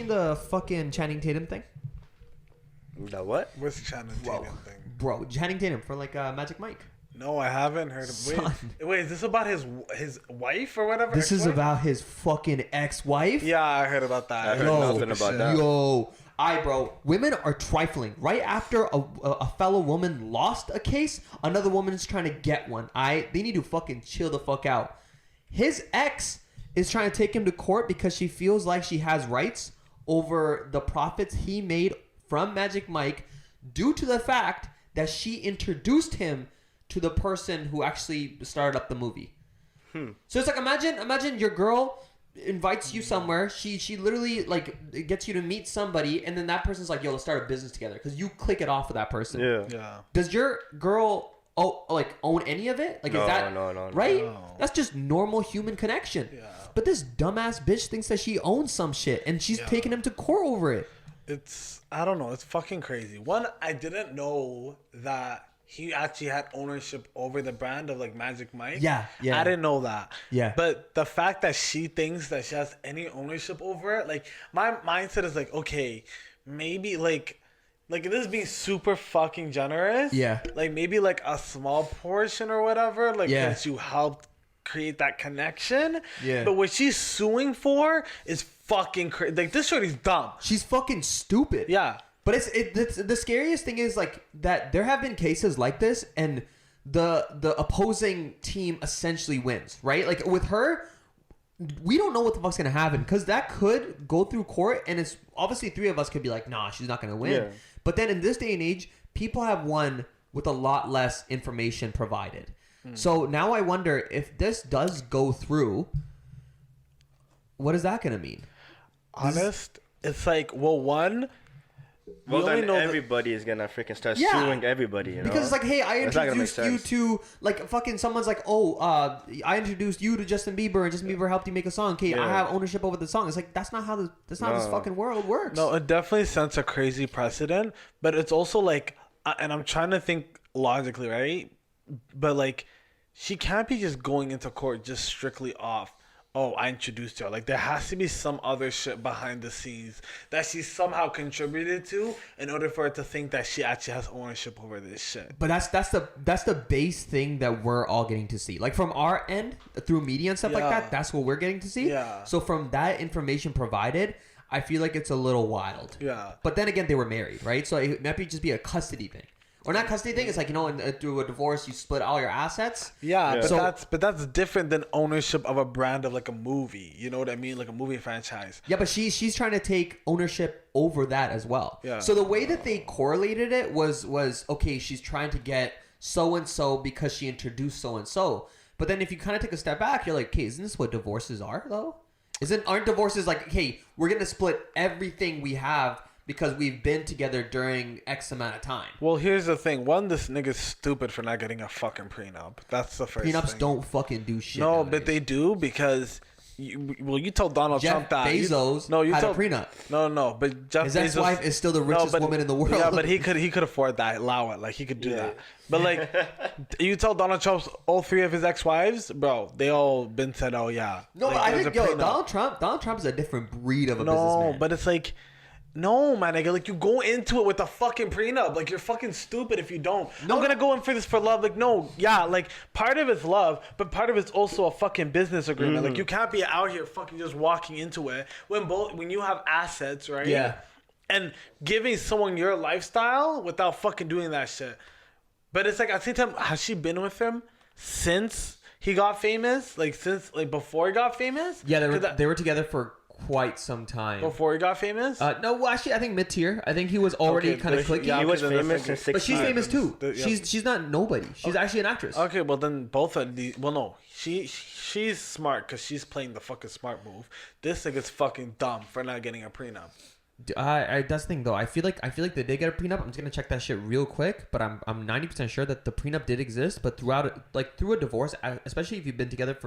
seen the fucking Channing Tatum thing? The what? What's the Channing Tatum thing? Bro, Channing Tatum for like Magic Mike. No, I haven't heard of. Wait, is this about his wife or whatever? This is about his fucking ex-wife. Yeah, I heard about that. I heard nothing about that. Yo, bro, women are trifling. Right after a fellow woman lost a case, another woman is trying to get one. They need to fucking chill the fuck out. His ex is trying to take him to court because she feels like she has rights over the profits he made from Magic Mike due to the fact that she introduced him to the person who actually started up the movie. So it's like, imagine your girl invites you somewhere. She literally like gets you to meet somebody, and then that person's like, yo, let's start a business together because you click it off with that person. Yeah. Does your girl own any of it? Like, No, is that no. right? No. That's just normal human connection. Yeah. But this dumbass bitch thinks that she owns some shit, and she's taking him to court over it. I don't know. It's fucking crazy. One, I didn't know that he actually had ownership over the brand of like Magic Mike. Yeah. I didn't know that. Yeah. But the fact that she thinks that she has any ownership over it, like my mindset is like, okay, maybe like this is being super fucking generous. Yeah. Like maybe like a small portion or whatever. Like Yeah. you helped create that connection. Yeah. But what she's suing for is fucking crazy. Like this shorty's dumb. She's fucking stupid. Yeah. But it's the scariest thing is like that there have been cases like this, and the opposing team essentially wins, right? Like with her, we don't know what the fuck's gonna happen because that could go through court, and it's obviously three of us could be like, nah, she's not gonna win. Yeah. But then in this day and age, people have won with a lot less information provided. So now I wonder if this does go through, what is that gonna mean? Honest, it's like, well, one, Well, only then know everybody is gonna freaking start Yeah. suing everybody, you know? Because it's like, hey, I It's not gonna make introduced you sense. to like fucking someone's like, I introduced you to Justin Bieber, and Justin Bieber helped you make a song. Okay, I Yeah. have ownership over the song. It's like that's not how this fucking world works. No, it definitely sets a crazy precedent, but it's also like, and I'm trying to think logically, right? But like, she can't be just going into court just strictly off, oh, I introduced her. Like, there has to be some other shit behind the scenes that she somehow contributed to in order for her to think that she actually has ownership over this shit. But that's the base thing that we're all getting to see. Like from our end, through media and stuff like Yeah. that, that's what we're getting to see. Yeah. So from that information provided, I feel like it's a little wild. Yeah. But then again, they were married, right? So it might just be a custody thing. Or not custody thing. It's like, through a divorce, you split all your assets. Yeah, Yeah. but that's different than ownership of a brand of like a movie. You know what I mean? Like a movie franchise. Yeah, but she's trying to take ownership over that as well. Yeah. So the way that they correlated it was okay, she's trying to get so and so because she introduced so and so. But then if you kind of take a step back, you're like, okay, isn't this what divorces are though? Aren't divorces like, hey, we're gonna split everything we have because we've been together during X amount of time? Well, here's the thing. One, this nigga's stupid for not getting a fucking prenup. That's the first Prenups thing. don't fucking do shit. No, nowadays. but they do because you told Donald Jeff Trump that Bezos you had told, a prenup. No, but Jeff His Bezos, ex-wife is still the richest woman in the world. Yeah, but he could afford that. Allow it. Like he could do that. But like, you tell Donald Trump's all three of his ex-wives, bro, they all been said, oh yeah. No, like, but I there's think a prenup. Donald Trump is a different breed of a businessman. No, but it's like, no, man, nigga. Like, you go into it with a fucking prenup. Like, you're fucking stupid if you don't. No. I'm gonna go in for this for love. Like, no, yeah, like, part of it's love, but part of it's also a fucking business agreement. Like, you can't be out here fucking just walking into it when you have assets, right? Yeah. And giving someone your lifestyle without fucking doing that shit. But it's like, at the same time, has she been with him since he got famous? Like, since, like, before he got famous? Yeah, they were together for quite some time. Before he got famous? No, well, actually, I think mid-tier. I think he was already Okay, kind of but clicking. He was okay, then famous that's in like- But she's 16. famous too. Yeah. She's not nobody. She's actually an actress. Okay, well then both of the no, she's smart because she's playing the fucking smart move. This nigga's fucking dumb for not getting a prenup. That's the thing though. I feel like they did get a prenup. I'm just gonna check that shit real quick. But I'm 90% sure that the prenup did exist. But through a divorce, especially if you've been together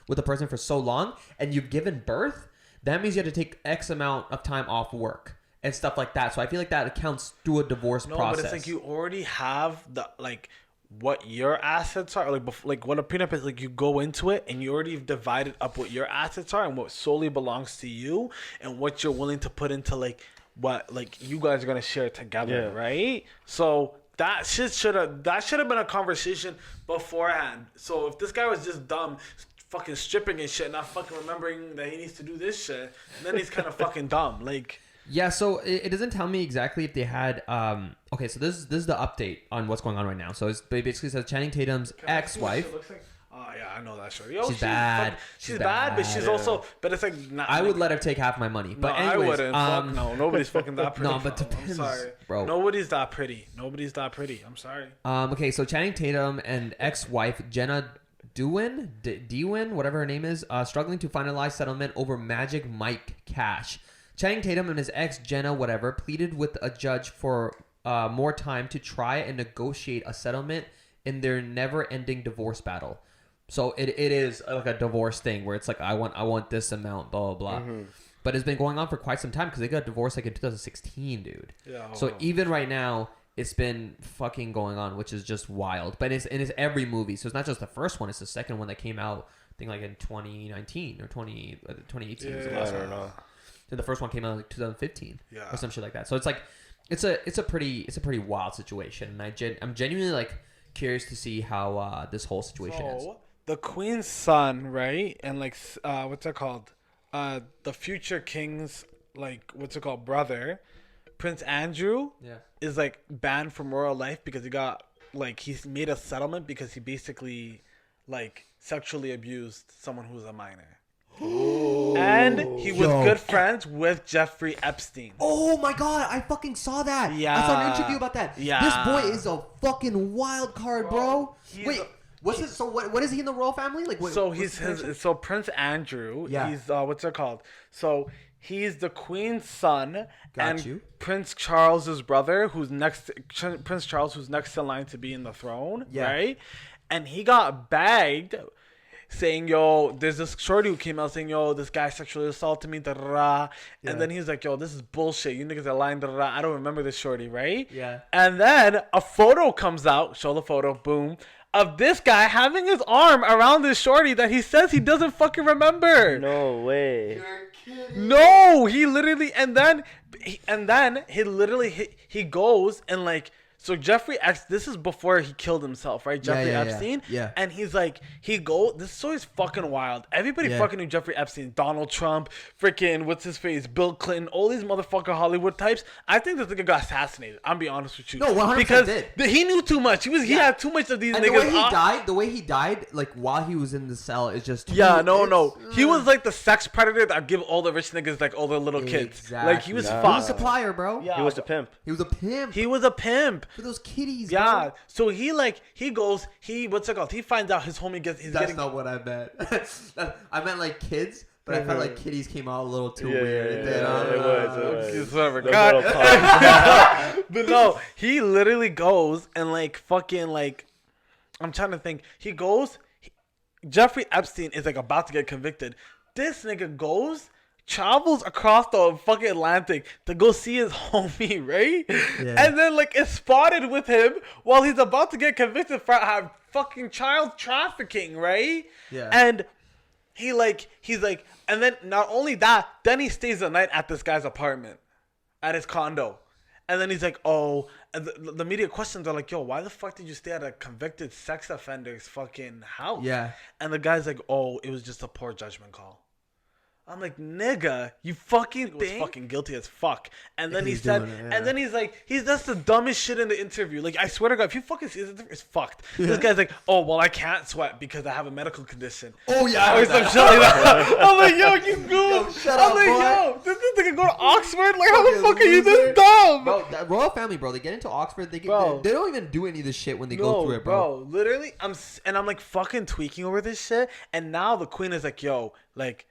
with a person for so long and you've given birth, that means you have to take X amount of time off work and stuff like that. So I feel like that accounts through a divorce process. But it's like you already have the like what your assets are, like what a prenup is, like you go into it and you already divided up what your assets are and what solely belongs to you and what you're willing to put into like what like you guys are gonna share together, right? So that should have been a conversation beforehand. So if this guy was just dumb, fucking stripping and shit, not fucking remembering that he needs to do this shit, then he's kind of fucking dumb. Like. Yeah, so it doesn't tell me exactly if they had. Okay, so this is the update on what's going on right now. So it basically says Channing Tatum's ex-wife. Like? Oh yeah, I know that shit. She's bad. She's bad, but she's also. But it's like. Not, I would let her take half my money. But no, anyways, I wouldn't. Fuck no, nobody's fucking that pretty. No, but depends, I'm sorry, bro. Nobody's that pretty. I'm sorry. Okay, so Channing Tatum and ex-wife Jenna Dewan, whatever her name is, struggling to finalize settlement over Magic Mike cash. Channing Tatum and his ex, Jenna, pleaded with a judge for more time to try and negotiate a settlement in their never-ending divorce battle. So it is like a divorce thing where it's like, I want this amount, blah, blah, blah. Mm-hmm. But it's been going on for quite some time because they got divorced like in 2016, dude. Yeah, so even right now, it's been fucking going on, which is just wild. But it's every movie. So it's not just the first one. It's the second one that came out, I think like in 2019 or 2018 was the last one. Then the first one came out in like 2015 or some shit like that. So it's like it's a pretty wild situation, and I'm genuinely like curious to see how this whole situation is. The queen's son, right, and like what's it called? The future king's brother, Prince Andrew, is like banned from royal life because he's made a settlement because he basically like sexually abused someone who's a minor. Ooh. And he was good friends with Jeffrey Epstein. Oh my god, I fucking saw that. Yeah. I saw an interview about that. Yeah. This boy is a fucking wild card, bro. Wait, what's it? So what is he in the royal family? Like what, so Prince Andrew, he's what's it called? So he's the queen's son Prince Charles's brother Prince Charles who's next in line to be in the throne, right? And he got bagged saying, yo, there's this shorty who came out saying, yo, this guy sexually assaulted me, da-da-da. And then he's like, yo, this is bullshit. You niggas are lying, da-da-da. I don't remember this shorty, right? Yeah. And then a photo comes out, show the photo, boom, of this guy having his arm around this shorty that he says he doesn't fucking remember. No way. You're kidding. No, he literally, and then he goes and like, so Jeffrey this is before he killed himself, right? Jeffrey Epstein. Yeah. And he's like, this story is fucking wild. Everybody fucking knew Jeffrey Epstein. Donald Trump, freaking, what's his face? Bill Clinton, all these motherfucking Hollywood types. I think this nigga got assassinated. I'm be honest with you. No, 100% because did. He knew too much. He had too much of these and niggas. The way he died, like while he was in the cell is just no. He was like the sex predator that give all the rich niggas like all the little kids. Like he was fucked. He was a supplier, bro. Yeah. He was a pimp. He was a pimp. For those kitties, bro. So he goes, what's it called? He finds out his homie That's not what I meant. I meant like kids, but I felt like kitties came out a little too weird. It was. Whatever. But no, he literally goes and like fucking like, I'm trying to think. He goes, Jeffrey Epstein is like about to get convicted. This nigga travels across the fucking Atlantic to go see his homie, right? Yeah. And then like is spotted with him while he's about to get convicted for fucking child trafficking, right? Yeah. And he's like, and then not only that, then he stays the night at this guy's apartment, at his condo. And then he's like, oh, and the media questions are like, yo, why the fuck did you stay at a convicted sex offender's fucking house? Yeah. And the guy's like, oh, it was just a poor judgment call. I'm like, nigga, you fucking was fucking guilty as fuck. And then he's like, that's the dumbest shit in the interview. Like, I swear to God, if you fucking see this, it's fucked. Yeah. This guy's like, oh, well, I can't sweat because I have a medical condition. Oh, yeah. Or some shit like that. I'm like, yo, you goof. I'm like, yo, did this nigga go to Oxford? Like, how the fuck are you this dumb? Bro, that royal family, bro, they get into Oxford, they don't even do any of this shit when they go through it, bro. Literally, I'm like fucking tweaking over this shit. And now the queen is like, yo, like,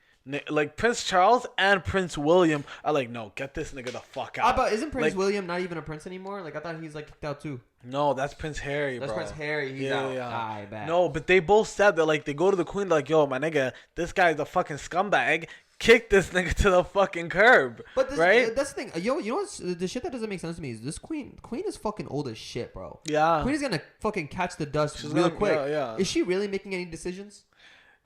Like Prince Charles and Prince William are like, no, get this nigga the fuck out. But isn't Prince Like, William not even a prince anymore? Like I thought he's like kicked out too. No, that's Prince Harry, That's bro. Prince Harry. He's out. I bet. No, but they both said that, like, they go to the queen, like, yo, my nigga, this guy's a fucking scumbag. Kick this nigga to the fucking curb. But this, right? that's the thing. Yo, you know what's the shit that doesn't make sense to me is this queen. Queen is fucking old as shit, bro. Yeah. Queen is gonna fucking catch the dust She's real gonna- quick. yeah. Is she really making any decisions?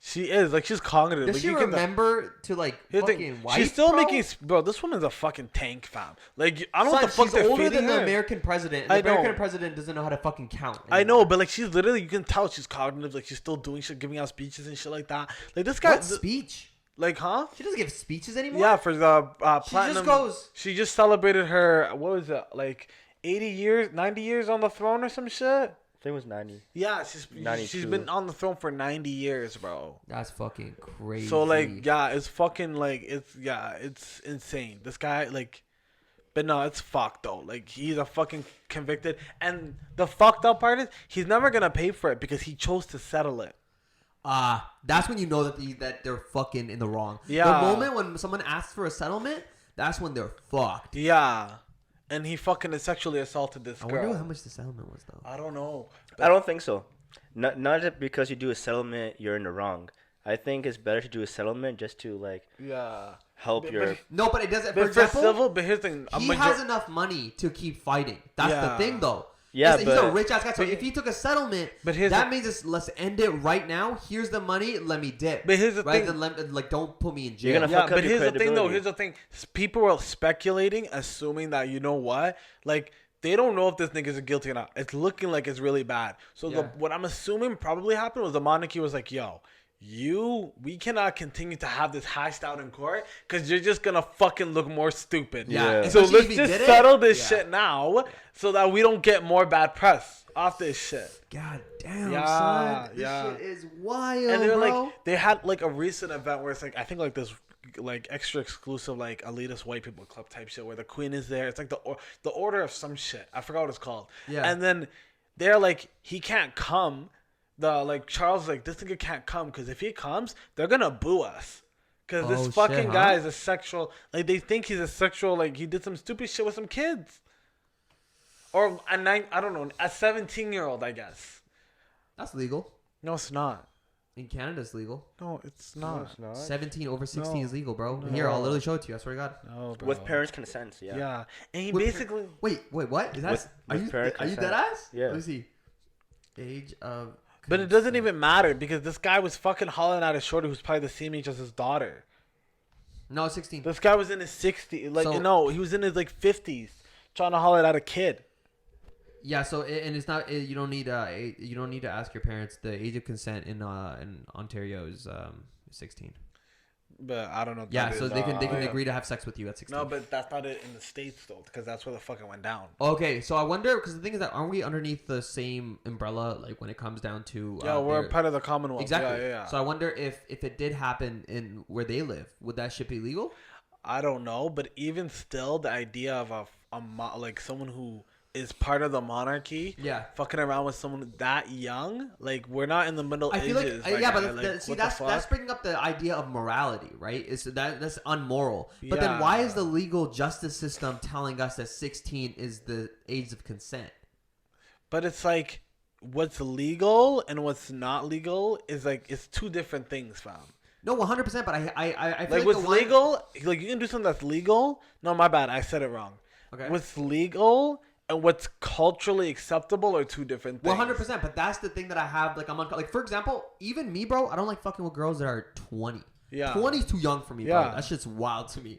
She is. Like, she's cognitive. Does like, she you can, remember to like here's the fucking thing, wipe? she's still bro? making. Bro, this woman's a fucking tank, fam. Like, I don't know Son, what the fuck she's they're older feeding than the her. American president. I The American know. president doesn't know how to fucking count. I anymore. know, but like she's literally, you can tell she's cognitive. Like she's still doing shit, giving out speeches and shit like that. Like this guy, What speech? like, huh? She doesn't give speeches anymore. Yeah, for the She platinum. just goes. She just celebrated her. What was it? Like 80 years, 90 years on the throne or some shit. I think it was 90. Yeah, she's 92. been on the throne for 90 years, bro. That's fucking crazy. So like, yeah, it's fucking like it's insane. This guy like, but no, it's fucked though. Like he's a fucking convicted, and the fucked up part is he's never gonna pay for it because he chose to settle it. That's when you know that they're fucking in the wrong. Yeah. The moment when someone asks for a settlement, that's when they're fucked. Yeah, and he fucking sexually assaulted this I girl. wonder how much the settlement was though. I don't know. I don't think so. Not that because you do a settlement, you're in the wrong. I think it's better to do a settlement just to like Yeah. help your. No, but it doesn't. For But for example, civil, but here's the thing. he has enough money to keep fighting. That's the Yeah. thing, though. Yeah, he's a but- rich ass guy. So if he took a settlement, But here's that the- means it's let's end it right now. Here's the money. Let me dip. But here's the rather thing. than like don't put me in jail. You're gonna Yeah, fuck up but your here's the thing, though. credibility. Here's the thing. People were speculating, assuming that, you know what? Like, they don't know if this nigga's guilty or not. It's looking like it's really bad. So Yeah. what I'm assuming probably happened was the monarchy was like, yo, we cannot continue to have this hashed out in court because you're just going to fucking look more stupid. Yeah. Yeah. So Especially if let's he just did it. settle this Yeah. shit now so that we don't get more bad press off this shit. God damn, Yeah, son. This yeah. shit is wild, And they're bro. like, they had like a recent event where it's like, I think like this like extra exclusive like elitist white people club type shit where the queen is there. It's like the order of some shit. I forgot what it's called. Yeah. And then they're like, he can't come. Charles is like, this nigga can't come because if he comes, they're gonna boo us. Because Oh, this shit, fucking huh? guy is a sexual, like they think he's a sexual, like he did some stupid shit with some kids. Or I don't know, a 17-year-old, I guess. That's legal. No, it's not. In Canada, it's legal. No, it's No, not. it's not. 17 over 16 No. is legal, bro. No. Here, I'll literally show it to you. I swear to God. No, bro. With parents' consent, yeah. Yeah, and he With- basically. Wait, what? Is that? With are you parent dead consent. ass? Yeah. Let me see. Age of. But it doesn't consent. even matter because this guy was fucking hollering at a shorty who's probably the same age as his daughter. No, 16. This guy was in his 60s. Like, So- no, he was in his like 50s trying to holler at a kid. Yeah. So and it's not. You don't need. You don't need to ask your parents. The age of consent in Ontario is 16. But I don't know. If Yeah. that So is, they can yeah. agree to have sex with you at 16. No, but that's not it in the States though, because that's where the fucking went down. Okay, so I wonder because the thing is that aren't we underneath the same umbrella like when it comes down to Yeah, we're their- part of the Commonwealth. exactly. Yeah. So I wonder if it did happen in where they live, would that shit be legal? I don't know, but even still, the idea of like someone who is part of the monarchy, Yeah. fucking around with someone that young, like we're not in the Middle I feel Ages. like yeah, but like, see what the that's fuck? bringing up the idea of morality, right? Is that's unmoral. But then Yeah. why is the legal justice system telling us that 16 is the age of consent? But it's like what's legal and what's not legal is like it's two different things, fam. No, 100%. But I feel Like like what's the one, legal, like you can do something that's legal. No, my bad, I said it wrong. Okay. What's legal and what's culturally acceptable are two different things. 100%. But that's the thing that I have. Like like for example, even me, bro. I don't like fucking with girls that are 20. Yeah. 20 is too young for me, Yeah. bro. That shit's wild to me.